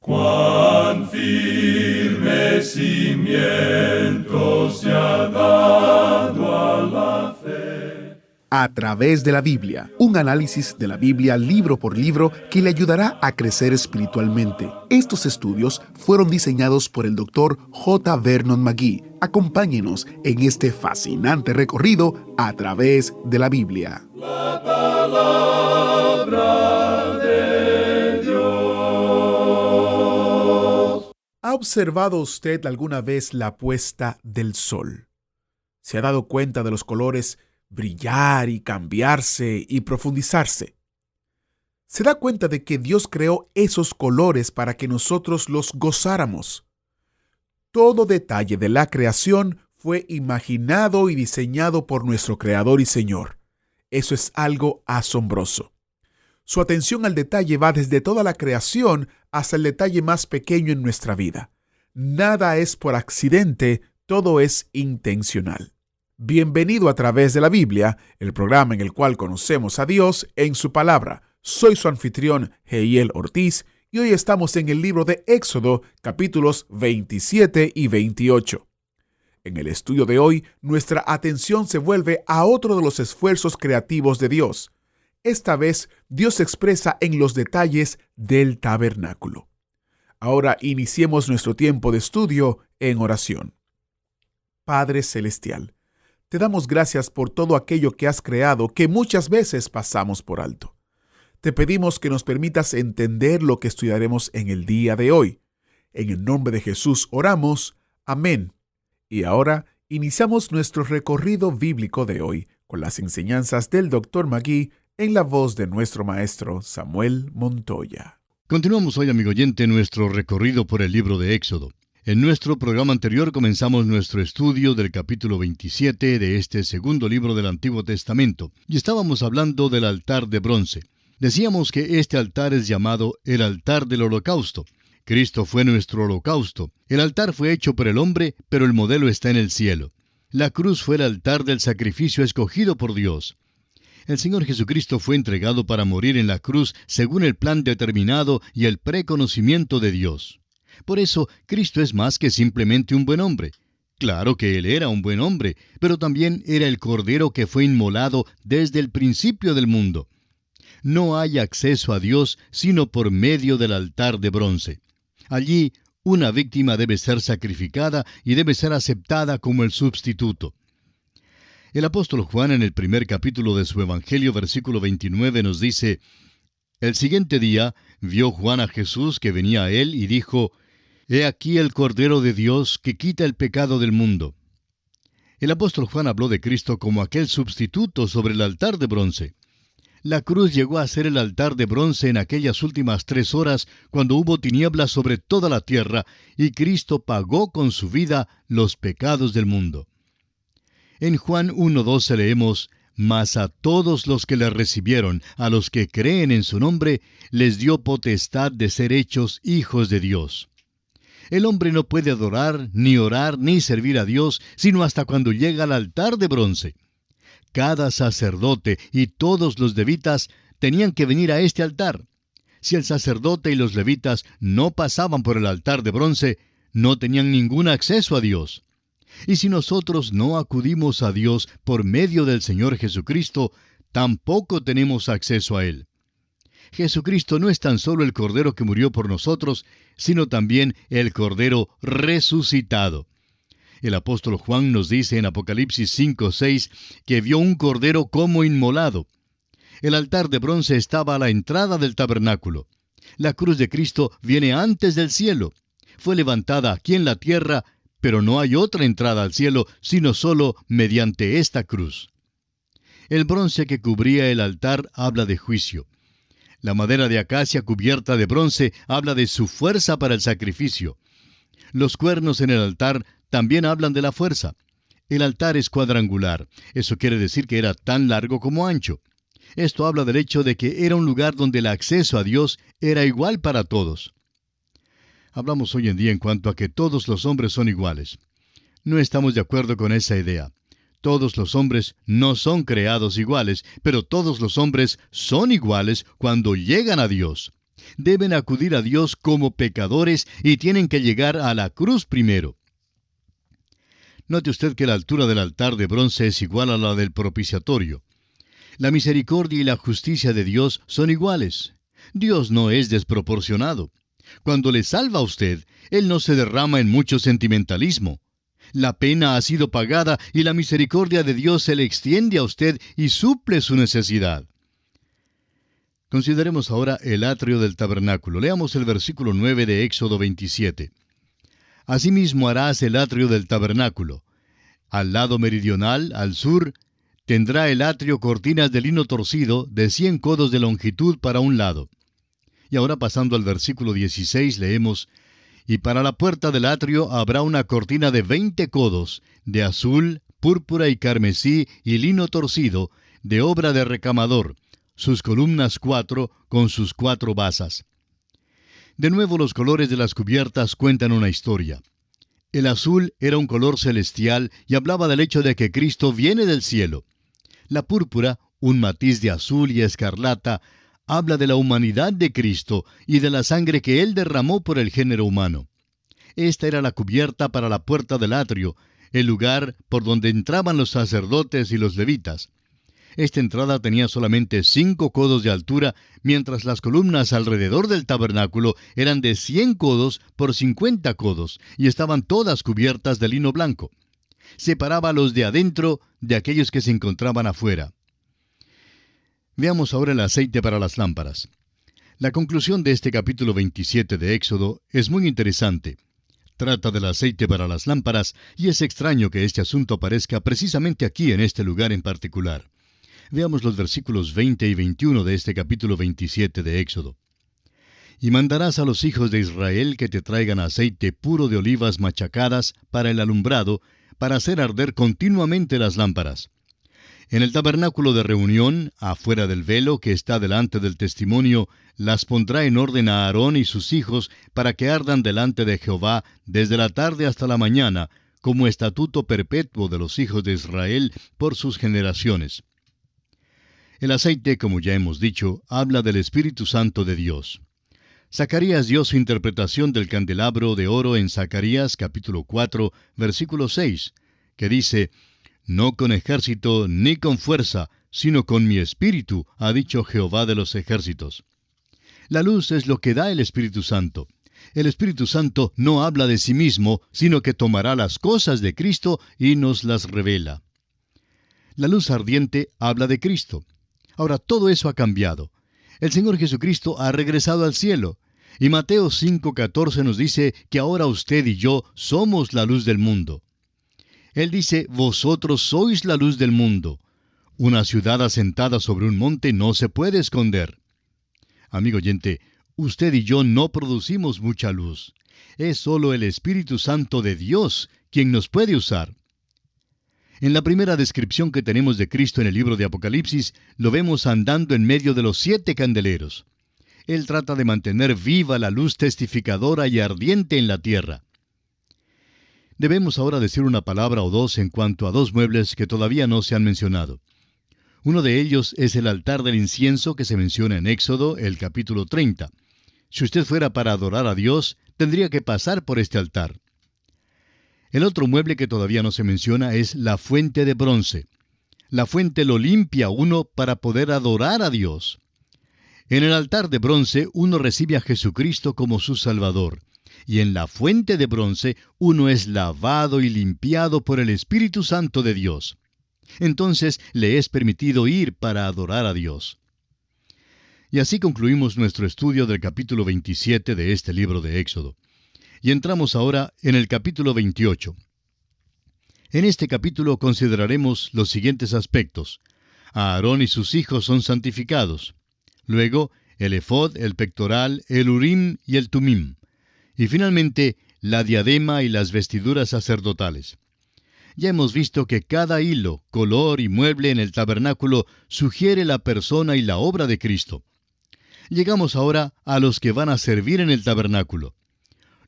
Cuán firme cimiento se ha dado a la fe. A través de la Biblia, un análisis de la Biblia libro por libro que le ayudará a crecer espiritualmente. Estos estudios fueron diseñados por el Dr. J. Vernon McGee. Acompáñenos en este fascinante recorrido a través de la Biblia. La palabra de Dios. ¿Ha observado usted alguna vez la puesta del sol? ¿Se ha dado cuenta de los colores brillar y cambiarse y profundizarse? ¿Se da cuenta de que Dios creó esos colores para que nosotros los gozáramos? Todo detalle de la creación fue imaginado y diseñado por nuestro Creador y Señor. Eso es algo asombroso. Su atención al detalle va desde toda la creación hasta el detalle más pequeño en nuestra vida. Nada es por accidente, todo es intencional. Bienvenido a través de la Biblia, el programa en el cual conocemos a Dios en su palabra. Soy su anfitrión, Heiel Ortiz, y hoy estamos en el libro de Éxodo, capítulos 27 y 28. En el estudio de hoy, nuestra atención se vuelve a otro de los esfuerzos creativos de Dios. Esta vez, Dios se expresa en los detalles del tabernáculo. Ahora iniciemos nuestro tiempo de estudio en oración. Padre Celestial, te damos gracias por todo aquello que has creado que muchas veces pasamos por alto. Te pedimos que nos permitas entender lo que estudiaremos en el día de hoy. En el nombre de Jesús oramos. Amén. Y ahora iniciamos nuestro recorrido bíblico de hoy con las enseñanzas del Dr. McGee en la voz de nuestro maestro Samuel Montoya. Continuamos hoy, amigo oyente, nuestro recorrido por el libro de Éxodo. En nuestro programa anterior comenzamos nuestro estudio del capítulo 27 de este segundo libro del Antiguo Testamento, y estábamos hablando del altar de bronce. Decíamos que este altar es llamado el altar del holocausto. Cristo fue nuestro holocausto. El altar fue hecho por el hombre, pero el modelo está en el cielo. La cruz fue el altar del sacrificio escogido por Dios. El Señor Jesucristo fue entregado para morir en la cruz según el plan determinado y el preconocimiento de Dios. Por eso, Cristo es más que simplemente un buen hombre. Claro que Él era un buen hombre, pero también era el Cordero que fue inmolado desde el principio del mundo. No hay acceso a Dios sino por medio del altar de bronce. Allí, una víctima debe ser sacrificada y debe ser aceptada como el sustituto. El apóstol Juan, en el primer capítulo de su Evangelio, versículo 29, nos dice: El siguiente día vio Juan a Jesús que venía a él y dijo: He aquí el Cordero de Dios que quita el pecado del mundo. El apóstol Juan habló de Cristo como aquel sustituto sobre el altar de bronce. La cruz llegó a ser el altar de bronce en aquellas últimas 3 horas cuando hubo tinieblas sobre toda la tierra y Cristo pagó con su vida los pecados del mundo. En Juan 1:12 leemos: Mas a todos los que le recibieron, a los que creen en su nombre, les dio potestad de ser hechos hijos de Dios. El hombre no puede adorar, ni orar, ni servir a Dios, sino hasta cuando llega al altar de bronce. Cada sacerdote y todos los levitas tenían que venir a este altar. Si el sacerdote y los levitas no pasaban por el altar de bronce, no tenían ningún acceso a Dios. Y si nosotros no acudimos a Dios por medio del Señor Jesucristo, tampoco tenemos acceso a Él. Jesucristo no es tan solo el Cordero que murió por nosotros, sino también el Cordero resucitado. El apóstol Juan nos dice en Apocalipsis 5:6 que vio un cordero como inmolado. El altar de bronce estaba a la entrada del tabernáculo. La cruz de Cristo viene antes del cielo. Fue levantada aquí en la tierra, pero no hay otra entrada al cielo, sino solo mediante esta cruz. El bronce que cubría el altar habla de juicio. La madera de acacia cubierta de bronce habla de su fuerza para el sacrificio. Los cuernos en el altar también hablan de la fuerza. El altar es cuadrangular. Eso quiere decir que era tan largo como ancho. Esto habla del hecho de que era un lugar donde el acceso a Dios era igual para todos. Hablamos hoy en día en cuanto a que todos los hombres son iguales. No estamos de acuerdo con esa idea. Todos los hombres no son creados iguales, pero todos los hombres son iguales cuando llegan a Dios. Deben acudir a Dios como pecadores y tienen que llegar a la cruz primero. Note usted que la altura del altar de bronce es igual a la del propiciatorio. La misericordia y la justicia de Dios son iguales. Dios no es desproporcionado. Cuando le salva a usted, Él no se derrama en mucho sentimentalismo. La pena ha sido pagada y la misericordia de Dios se le extiende a usted y suple su necesidad. Consideremos ahora el atrio del tabernáculo. Leamos el versículo 9 de Éxodo 27. Asimismo harás el atrio del tabernáculo. Al lado meridional, al sur, tendrá el atrio cortinas de lino torcido de 100 codos de longitud para un lado. Y ahora pasando al versículo 16 leemos: Y para la puerta del atrio habrá una cortina de 20 codos, de azul, púrpura y carmesí y lino torcido, de obra de recamador, sus columnas 4 con sus 4 basas. De nuevo los colores de las cubiertas cuentan una historia. El azul era un color celestial y hablaba del hecho de que Cristo viene del cielo. La púrpura, un matiz de azul y escarlata, habla de la humanidad de Cristo y de la sangre que Él derramó por el género humano. Esta era la cubierta para la puerta del atrio, el lugar por donde entraban los sacerdotes y los levitas. Esta entrada tenía solamente 5 codos de altura, mientras las columnas alrededor del tabernáculo eran de 100 codos por 50 codos, y estaban todas cubiertas de lino blanco. Separaba a los de adentro de aquellos que se encontraban afuera. Veamos ahora el aceite para las lámparas. La conclusión de este capítulo 27 de Éxodo es muy interesante. Trata del aceite para las lámparas, y es extraño que este asunto aparezca precisamente aquí en este lugar en particular. Veamos los versículos 20 y 21 de este capítulo 27 de Éxodo. Y mandarás a los hijos de Israel que te traigan aceite puro de olivas machacadas para el alumbrado, para hacer arder continuamente las lámparas. En el tabernáculo de reunión, afuera del velo que está delante del testimonio, las pondrá en orden a Aarón y sus hijos para que ardan delante de Jehová desde la tarde hasta la mañana, como estatuto perpetuo de los hijos de Israel por sus generaciones. El aceite, como ya hemos dicho, habla del Espíritu Santo de Dios. Zacarías dio su interpretación del candelabro de oro en Zacarías capítulo 4, versículo 6, que dice: No con ejército ni con fuerza, sino con mi espíritu, ha dicho Jehová de los ejércitos. La luz es lo que da el Espíritu Santo. El Espíritu Santo no habla de sí mismo, sino que tomará las cosas de Cristo y nos las revela. La luz ardiente habla de Cristo. Ahora todo eso ha cambiado. El Señor Jesucristo ha regresado al cielo. Y Mateo 5:14 nos dice que ahora usted y yo somos la luz del mundo. Él dice: vosotros sois la luz del mundo. Una ciudad asentada sobre un monte no se puede esconder. Amigo oyente, usted y yo no producimos mucha luz. Es solo el Espíritu Santo de Dios quien nos puede usar. En la primera descripción que tenemos de Cristo en el libro de Apocalipsis, lo vemos andando en medio de los 7 candeleros. Él trata de mantener viva la luz testificadora y ardiente en la tierra. Debemos ahora decir una palabra o dos en cuanto a 2 muebles que todavía no se han mencionado. Uno de ellos es el altar del incienso que se menciona en Éxodo, el capítulo 30. Si usted fuera para adorar a Dios, tendría que pasar por este altar. El otro mueble que todavía no se menciona es la fuente de bronce. La fuente lo limpia uno para poder adorar a Dios. En el altar de bronce uno recibe a Jesucristo como su Salvador. Y en la fuente de bronce uno es lavado y limpiado por el Espíritu Santo de Dios. Entonces le es permitido ir para adorar a Dios. Y así concluimos nuestro estudio del capítulo 27 de este libro de Éxodo. Y entramos ahora en el capítulo 28. En este capítulo consideraremos los siguientes aspectos. Aarón y sus hijos son santificados. Luego, el efod, el pectoral, el urim y el tumim. Y finalmente, la diadema y las vestiduras sacerdotales. Ya hemos visto que cada hilo, color y mueble en el tabernáculo sugiere la persona y la obra de Cristo. Llegamos ahora a los que van a servir en el tabernáculo.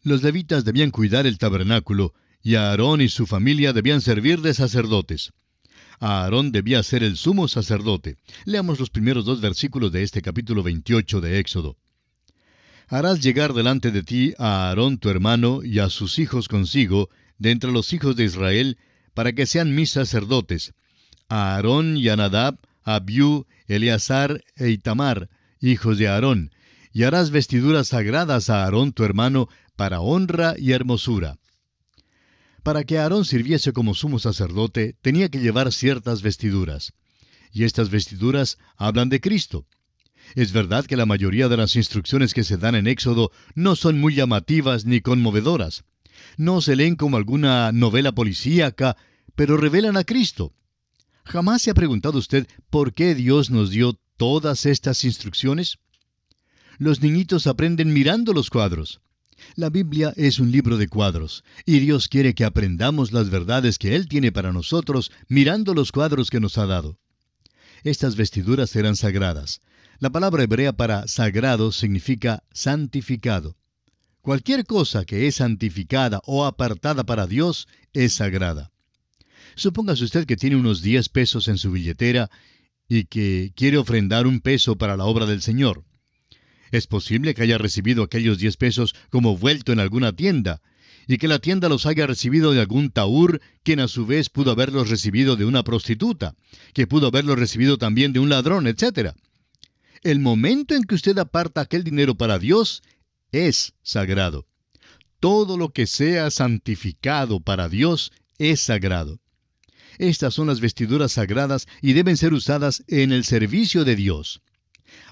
Los levitas debían cuidar el tabernáculo, y Aarón y su familia debían servir de sacerdotes. Aarón debía ser el sumo sacerdote. Leamos los primeros 2 versículos de este capítulo 28 de Éxodo. Harás llegar delante de ti a Aarón tu hermano y a sus hijos consigo, de entre los hijos de Israel, para que sean mis sacerdotes, a Aarón y a Nadab, a Abiú, Eleazar e Itamar, hijos de Aarón, y harás vestiduras sagradas a Aarón tu hermano, para honra y hermosura. Para que Aarón sirviese como sumo sacerdote, tenía que llevar ciertas vestiduras. Y estas vestiduras hablan de Cristo. Es verdad que la mayoría de las instrucciones que se dan en Éxodo no son muy llamativas ni conmovedoras. No se leen como alguna novela policíaca, pero revelan a Cristo. ¿Jamás se ha preguntado usted por qué Dios nos dio todas estas instrucciones? Los niñitos aprenden mirando los cuadros. La Biblia es un libro de cuadros, y Dios quiere que aprendamos las verdades que Él tiene para nosotros mirando los cuadros que nos ha dado. Estas vestiduras eran sagradas. La palabra hebrea para sagrado significa santificado. Cualquier cosa que es santificada o apartada para Dios es sagrada. Supóngase usted que tiene unos 10 pesos en su billetera y que quiere ofrendar un peso para la obra del Señor. Es posible que haya recibido aquellos 10 pesos como vuelto en alguna tienda, y que la tienda los haya recibido de algún tahúr, quien a su vez pudo haberlos recibido de una prostituta, que pudo haberlos recibido también de un ladrón, etc. El momento en que usted aparta aquel dinero para Dios es sagrado. Todo lo que sea santificado para Dios es sagrado. Estas son las vestiduras sagradas y deben ser usadas en el servicio de Dios.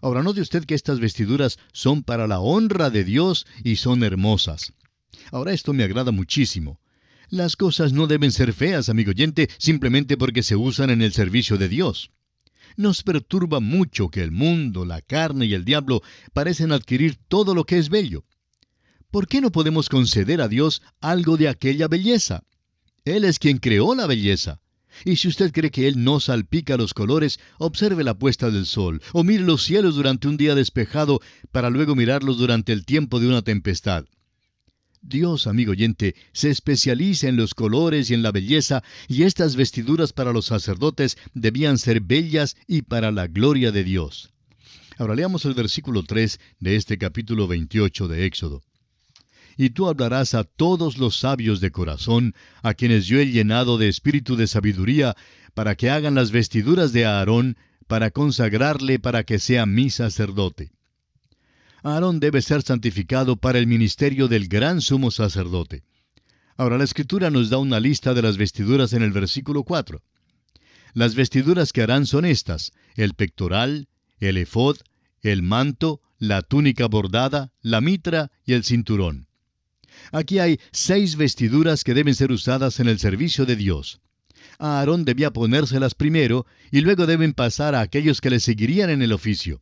Ahora, note usted que estas vestiduras son para la honra de Dios y son hermosas. Ahora, esto me agrada muchísimo. Las cosas no deben ser feas, amigo oyente, simplemente porque se usan en el servicio de Dios. Nos perturba mucho que el mundo, la carne y el diablo parecen adquirir todo lo que es bello. ¿Por qué no podemos conceder a Dios algo de aquella belleza? Él es quien creó la belleza. Y si usted cree que Él no salpica los colores, observe la puesta del sol, o mire los cielos durante un día despejado, para luego mirarlos durante el tiempo de una tempestad. Dios, amigo oyente, se especializa en los colores y en la belleza, y estas vestiduras para los sacerdotes debían ser bellas y para la gloria de Dios. Ahora leamos el versículo 3 de este capítulo 28 de Éxodo. Y tú hablarás a todos los sabios de corazón, a quienes yo he llenado de espíritu de sabiduría, para que hagan las vestiduras de Aarón, para consagrarle para que sea mi sacerdote. Aarón debe ser santificado para el ministerio del gran sumo sacerdote. Ahora la Escritura nos da una lista de las vestiduras en el versículo 4. Las vestiduras que harán son estas: el pectoral, el efod, el manto, la túnica bordada, la mitra y el cinturón. Aquí hay 6 vestiduras que deben ser usadas en el servicio de Dios. Aarón debía ponérselas primero y luego deben pasar a aquellos que le seguirían en el oficio.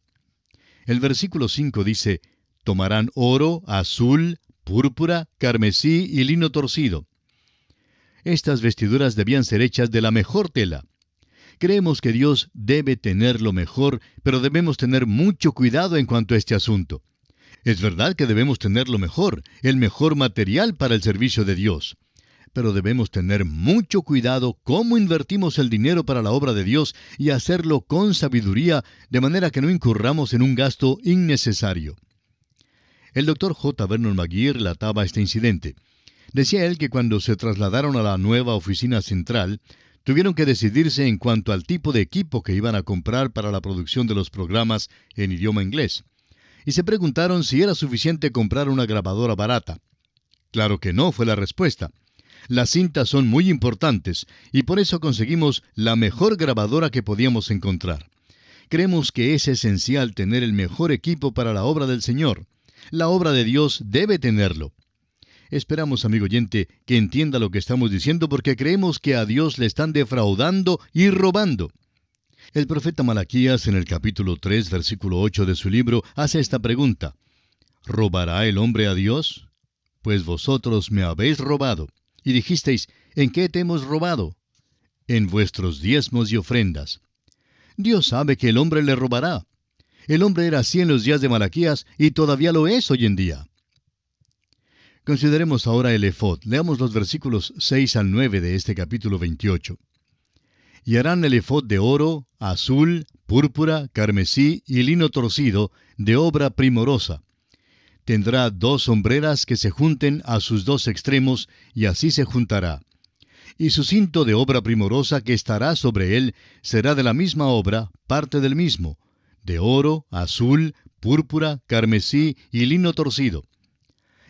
El versículo 5 dice: tomarán oro, azul, púrpura, carmesí y lino torcido. Estas vestiduras debían ser hechas de la mejor tela. Creemos que Dios debe tener lo mejor, pero debemos tener mucho cuidado en cuanto a este asunto. Es verdad que debemos tener lo mejor, el mejor material para el servicio de Dios. Pero debemos tener mucho cuidado cómo invertimos el dinero para la obra de Dios y hacerlo con sabiduría, de manera que no incurramos en un gasto innecesario. El Dr. J. Vernon McGee relataba este incidente. Decía él que cuando se trasladaron a la nueva oficina central, tuvieron que decidirse en cuanto al tipo de equipo que iban a comprar para la producción de los programas en idioma inglés. Y se preguntaron si era suficiente comprar una grabadora barata. Claro que no, fue la respuesta. Las cintas son muy importantes y por eso conseguimos la mejor grabadora que podíamos encontrar. Creemos que es esencial tener el mejor equipo para la obra del Señor. La obra de Dios debe tenerlo. Esperamos, amigo oyente, que entienda lo que estamos diciendo, porque creemos que a Dios le están defraudando y robando. El profeta Malaquías, en el capítulo 3, versículo 8 de su libro, hace esta pregunta: ¿robará el hombre a Dios? Pues vosotros me habéis robado. Y dijisteis: ¿en qué te hemos robado? En vuestros diezmos y ofrendas. Dios sabe que el hombre le robará. El hombre era así en los días de Malaquías y todavía lo es hoy en día. Consideremos ahora el efod. Leamos los versículos 6 al 9 de este capítulo 28. Y harán el efod de oro, azul, púrpura, carmesí y lino torcido, de obra primorosa. Tendrá 2 hombreras que se junten a sus 2 extremos, y así se juntará. Y su cinto de obra primorosa que estará sobre él será de la misma obra, parte del mismo, de oro, azul, púrpura, carmesí y lino torcido.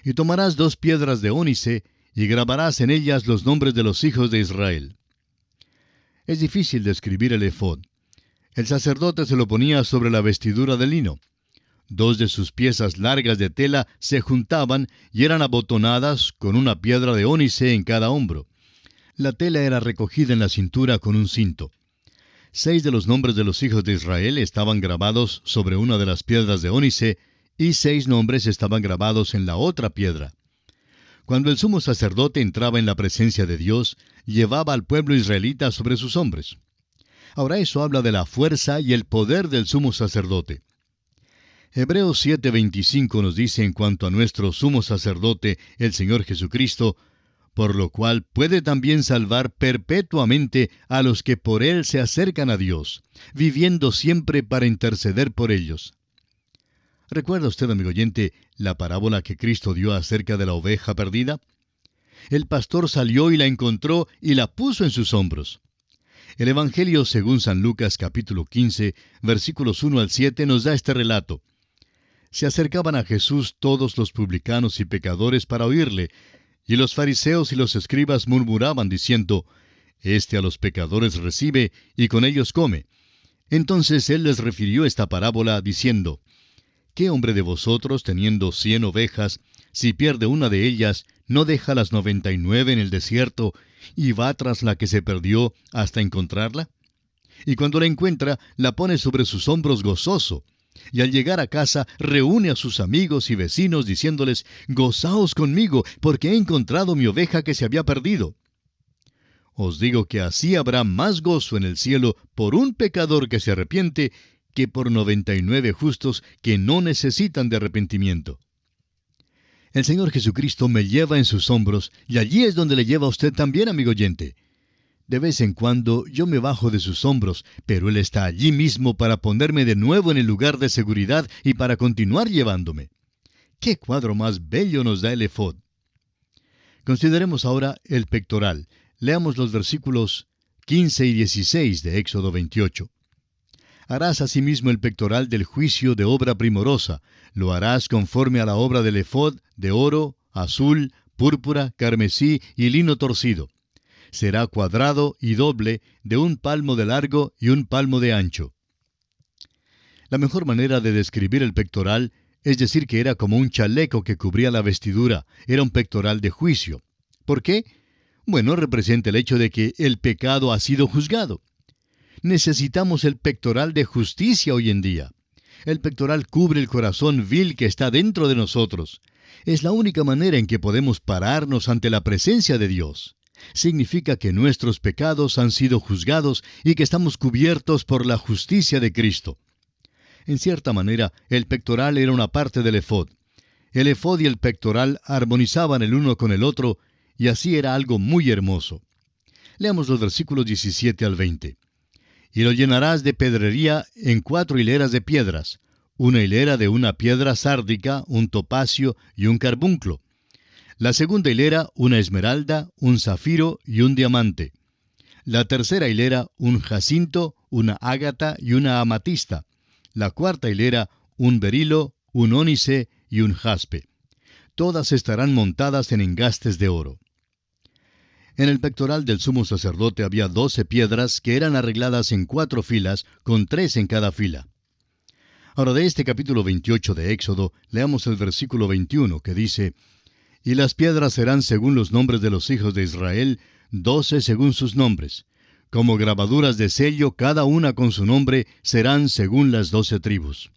Y tomarás 2 piedras de ónice, y grabarás en ellas los nombres de los hijos de Israel. Es difícil describir el efod. El sacerdote se lo ponía sobre la vestidura de lino. 2 de sus piezas largas de tela se juntaban y eran abotonadas con una piedra de ónice en cada hombro. La tela era recogida en la cintura con un cinto. 6 de los nombres de los hijos de Israel estaban grabados sobre una de las piedras de ónice, y 6 nombres estaban grabados en la otra piedra. Cuando el sumo sacerdote entraba en la presencia de Dios, llevaba al pueblo israelita sobre sus hombros. Ahora eso habla de la fuerza y el poder del sumo sacerdote. Hebreos 7:25 nos dice en cuanto a nuestro sumo sacerdote, el Señor Jesucristo, por lo cual puede también salvar perpetuamente a los que por él se acercan a Dios, viviendo siempre para interceder por ellos. ¿Recuerda usted, amigo oyente, la parábola que Cristo dio acerca de la oveja perdida? El pastor salió y la encontró y la puso en sus hombros. El Evangelio según San Lucas capítulo 15, versículos 1 al 7 nos da este relato. Se acercaban a Jesús todos los publicanos y pecadores para oírle, y los fariseos y los escribas murmuraban diciendo, Este a los pecadores recibe y con ellos come. Entonces él les refirió esta parábola diciendo, ¿Qué hombre de vosotros, teniendo 100 ovejas, si pierde una de ellas, no deja las 99 en el desierto y va tras la que se perdió hasta encontrarla? Y cuando la encuentra, la pone sobre sus hombros gozoso. Y al llegar a casa, reúne a sus amigos y vecinos diciéndoles, Gozaos conmigo, porque he encontrado mi oveja que se había perdido. Os digo que así habrá más gozo en el cielo por un pecador que se arrepiente, que por 99 justos que no necesitan de arrepentimiento. El Señor Jesucristo me lleva en sus hombros, y allí es donde le lleva a usted también, amigo oyente. De vez en cuando yo me bajo de sus hombros, pero Él está allí mismo para ponerme de nuevo en el lugar de seguridad y para continuar llevándome. ¡Qué cuadro más bello nos da el efod! Consideremos ahora el pectoral. Leamos los versículos 15 y 16 de Éxodo 28. Harás asimismo el pectoral del juicio de obra primorosa. Lo harás conforme a la obra del efod, de oro, azul, púrpura, carmesí y lino torcido. Será cuadrado y doble, de 1 palmo de largo y 1 palmo de ancho. La mejor manera de describir el pectoral es decir que era como un chaleco que cubría la vestidura, era un pectoral de juicio. ¿Por qué? Bueno, representa el hecho de que el pecado ha sido juzgado. Necesitamos el pectoral de justicia hoy en día. El pectoral cubre el corazón vil que está dentro de nosotros. Es la única manera en que podemos pararnos ante la presencia de Dios. Significa que nuestros pecados han sido juzgados y que estamos cubiertos por la justicia de Cristo. En cierta manera, el pectoral era una parte del efod. El efod y el pectoral armonizaban el uno con el otro, y así era algo muy hermoso. Leamos los versículos 17 al 20. Y lo llenarás de pedrería en 4 hileras de piedras, una hilera de una piedra sárdica, un topacio y un carbunclo. La segunda hilera, una esmeralda, un zafiro y un diamante. La tercera hilera, un jacinto, una ágata y una amatista. La cuarta hilera, un berilo, un ónice y un jaspe. Todas estarán montadas en engastes de oro. En el pectoral del sumo sacerdote había 12 piedras que eran arregladas en 4 filas, con 3 en cada fila. Ahora de este capítulo 28 de Éxodo, leamos el versículo 21 que dice, Y las piedras serán según los nombres de los hijos de Israel, 12 según sus nombres. Como grabaduras de sello, cada una con su nombre, serán según las 12 tribus.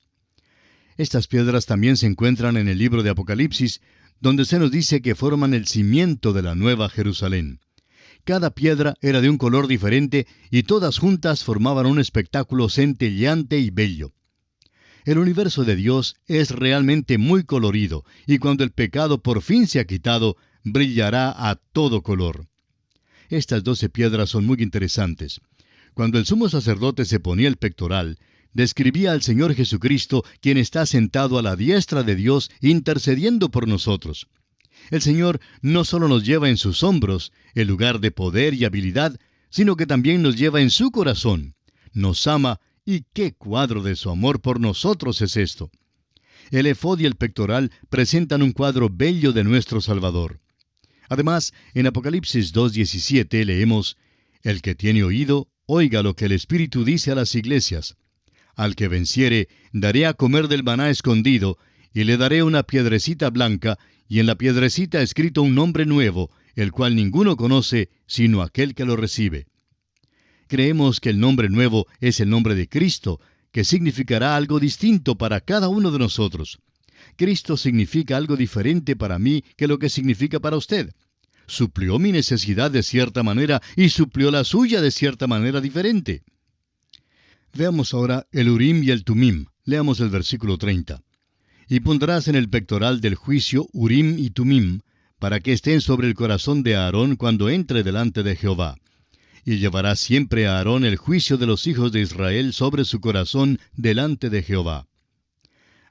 Estas piedras también se encuentran en el libro de Apocalipsis, donde se nos dice que forman el cimiento de la nueva Jerusalén. Cada piedra era de un color diferente y todas juntas formaban un espectáculo centelleante y bello. El universo de Dios es realmente muy colorido, y cuando el pecado por fin se ha quitado, brillará a todo color. Estas 12 piedras son muy interesantes. Cuando el sumo sacerdote se ponía el pectoral, describía al Señor Jesucristo, quien está sentado a la diestra de Dios, intercediendo por nosotros. El Señor no solo nos lleva en sus hombros, el lugar de poder y habilidad, sino que también nos lleva en su corazón. Nos ama, y qué cuadro de su amor por nosotros es esto. El efod y el pectoral presentan un cuadro bello de nuestro Salvador. Además, en Apocalipsis 2:17 leemos: El que tiene oído, oiga lo que el Espíritu dice a las iglesias. Al que venciere, daré a comer del maná escondido, y le daré una piedrecita blanca, y en la piedrecita escrito un nombre nuevo, el cual ninguno conoce, sino aquel que lo recibe. Creemos que el nombre nuevo es el nombre de Cristo, que significará algo distinto para cada uno de nosotros. Cristo significa algo diferente para mí que lo que significa para usted. Suplió mi necesidad de cierta manera y suplió la suya de cierta manera diferente. Veamos ahora el Urim y el Tumim. Leamos el versículo 30. Y pondrás en el pectoral del juicio Urim y Tumim, para que estén sobre el corazón de Aarón cuando entre delante de Jehová. Y llevará siempre a Aarón el juicio de los hijos de Israel sobre su corazón delante de Jehová.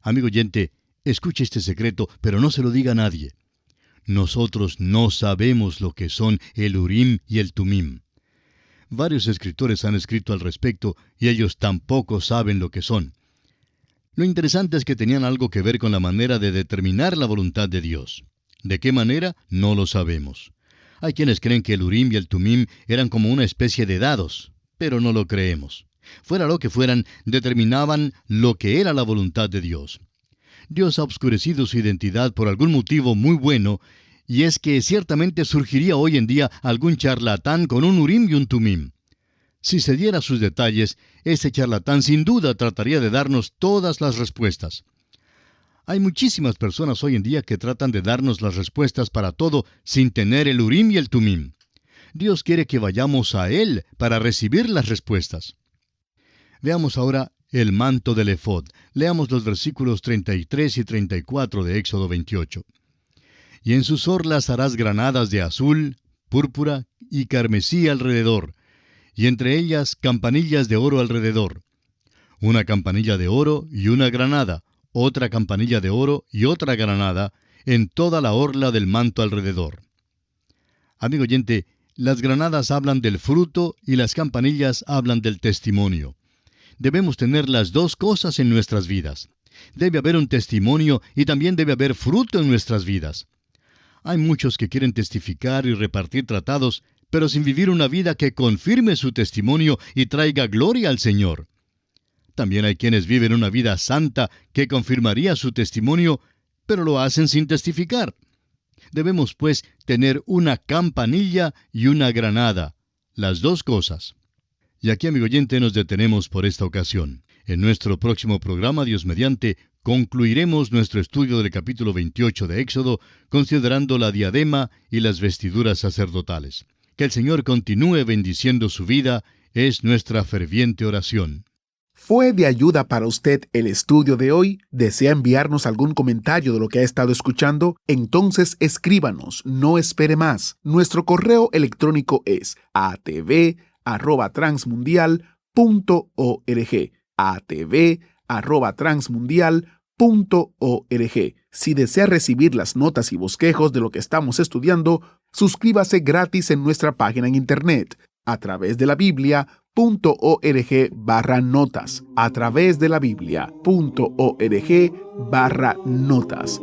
Amigo oyente, escuche este secreto, pero no se lo diga a nadie. Nosotros no sabemos lo que son el Urim y el Tumim. Varios escritores han escrito al respecto y ellos tampoco saben lo que son. Lo interesante es que tenían algo que ver con la manera de determinar la voluntad de Dios. ¿De qué manera? No lo sabemos. Hay quienes creen que el Urim y el Tumim eran como una especie de dados, pero no lo creemos. Fuera lo que fueran, determinaban lo que era la voluntad de Dios. Dios ha obscurecido su identidad por algún motivo muy bueno, y es que ciertamente surgiría hoy en día algún charlatán con un Urim y un Tumim. Si se diera sus detalles, ese charlatán sin duda trataría de darnos todas las respuestas. Hay muchísimas personas hoy en día que tratan de darnos las respuestas para todo sin tener el Urim y el Tumim. Dios quiere que vayamos a Él para recibir las respuestas. Veamos ahora el manto del efod. Leamos los versículos 33 y 34 de Éxodo 28. Y en sus orlas harás granadas de azul, púrpura y carmesí alrededor, y entre ellas campanillas de oro alrededor. Una campanilla de oro y una granada, otra campanilla de oro y otra granada, en toda la orla del manto alrededor. Amigo oyente, las granadas hablan del fruto y las campanillas hablan del testimonio. Debemos tener las dos cosas en nuestras vidas. Debe haber un testimonio y también debe haber fruto en nuestras vidas. Hay muchos que quieren testificar y repartir tratados, pero sin vivir una vida que confirme su testimonio y traiga gloria al Señor. También hay quienes viven una vida santa que confirmaría su testimonio, pero lo hacen sin testificar. Debemos, pues, tener una campanilla y una granada, las dos cosas. Y aquí, amigo oyente, nos detenemos por esta ocasión. En nuestro próximo programa, Dios mediante, concluiremos nuestro estudio del capítulo 28 de Éxodo, considerando la diadema y las vestiduras sacerdotales. Que el Señor continúe bendiciendo su vida, es nuestra ferviente oración. ¿Fue de ayuda para usted el estudio de hoy? ¿Desea enviarnos algún comentario de lo que ha estado escuchando? Entonces escríbanos, no espere más. Nuestro correo electrónico es atv@transmundial.org. atv@transmundial.org. Si desea recibir las notas y bosquejos de lo que estamos estudiando, suscríbase gratis en nuestra página en internet a través de la Biblia.org/notas. a través de la Biblia.org/notas.